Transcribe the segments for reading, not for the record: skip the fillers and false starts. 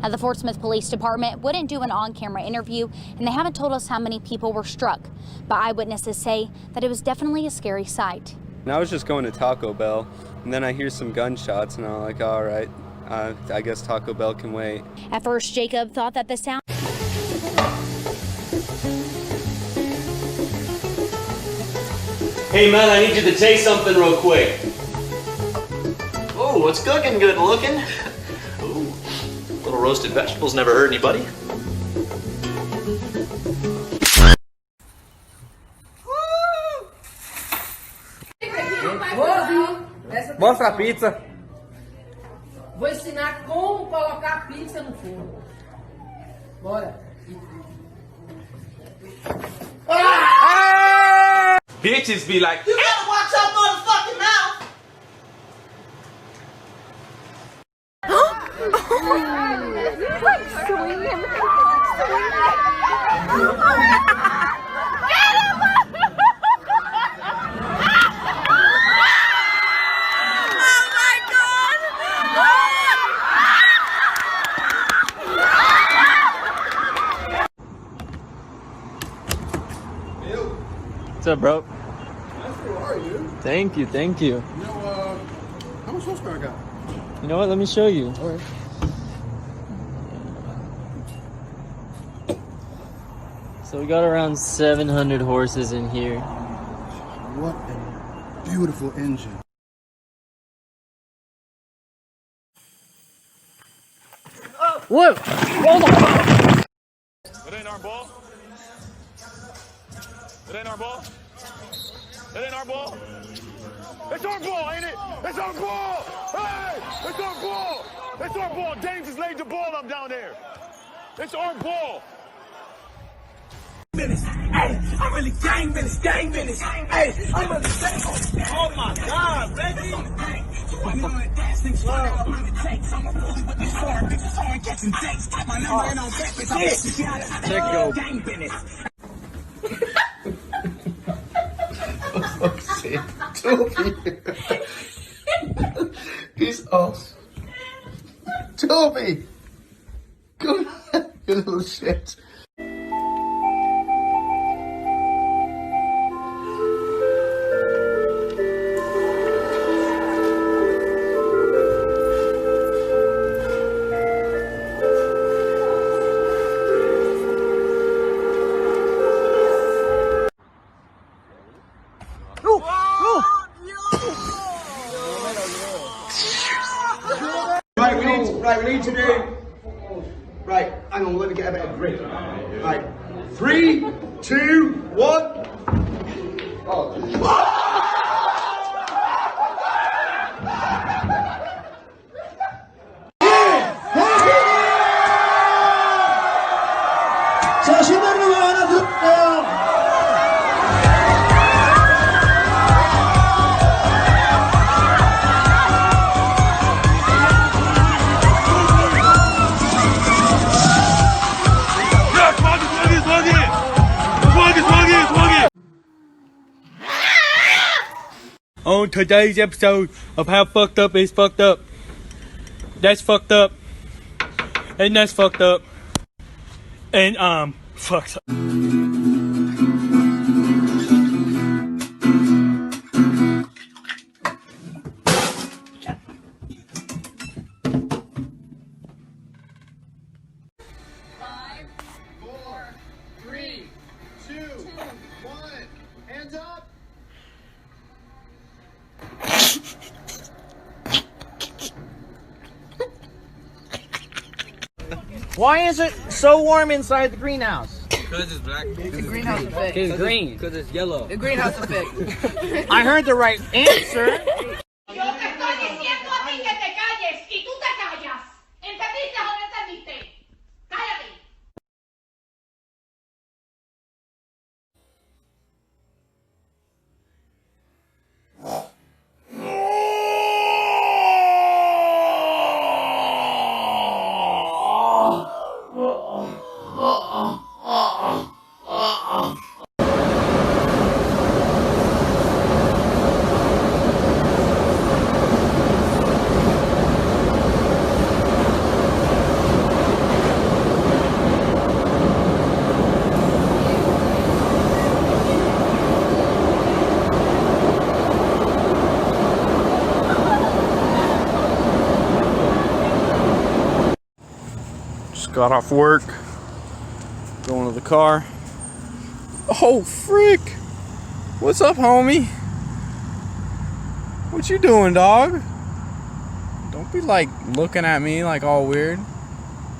Now, the Fort Smith Police Department wouldn't do an on-camera interview, and they haven't told us how many people were struck. But eyewitnesses say that it was definitely a scary sight. And I was just going to Taco Bell, and then I hear some gunshots, and I'm like, all right, I guess Taco Bell can wait. At first, Jacob thought that the sound... Hey man, I need you to taste something real quick. Oh, what's cooking? Good looking. Ooh, little roasted vegetables never hurt anybody. Mostra a pizza. Vou ensinar como colocar a pizza no forno. Bora. Bitches be like, You gotta watch your motherfucking mouth. He's like swinging. What's up, bro? Nice to are you. Thank you, thank you. You know, how much horsepower I got? You know what? Let me show you. All right. So we got around 700 horses in here. What a beautiful engine. Whoa! Hold on! It ain't our ball. It ain't our ball. It ain't our ball. It's our ball, ain't it? It's our ball. Hey, it's our ball. It's our ball. James has laid the ball up down there. It's our ball. Hey, I'm really gang minutes. Hey, I'm really oh my God, Reggie. Check go. Oh shit. Toby. He's off. Toby. Come here, you little shit. Right, we need to do. Right, hang on, let me get a bit of grip. Right, 3, 2, 1. Oh. On today's episode of How Fucked Up Is Fucked Up. That's fucked up. And that's fucked up. And fucked up. why is it so warm inside the greenhouse? Because it's black. The greenhouse effect. It's green. Because it's yellow. The greenhouse effect. I heard the right answer. Yo te estoy diciendo a ti que te calles y tú te callas. ¿Entendiste o no entendiste? Cállate. Just got off work. Going to the car. Oh, frick. What's up, homie? What you doing, dog? Don't be like looking at me like all weird.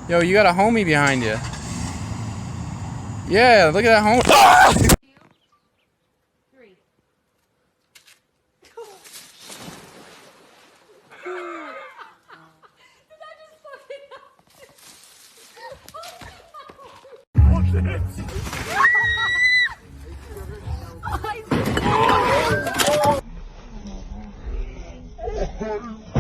Yo, you got a homie behind you. Yeah, look at that homie. Ah! 2, 3. Oh,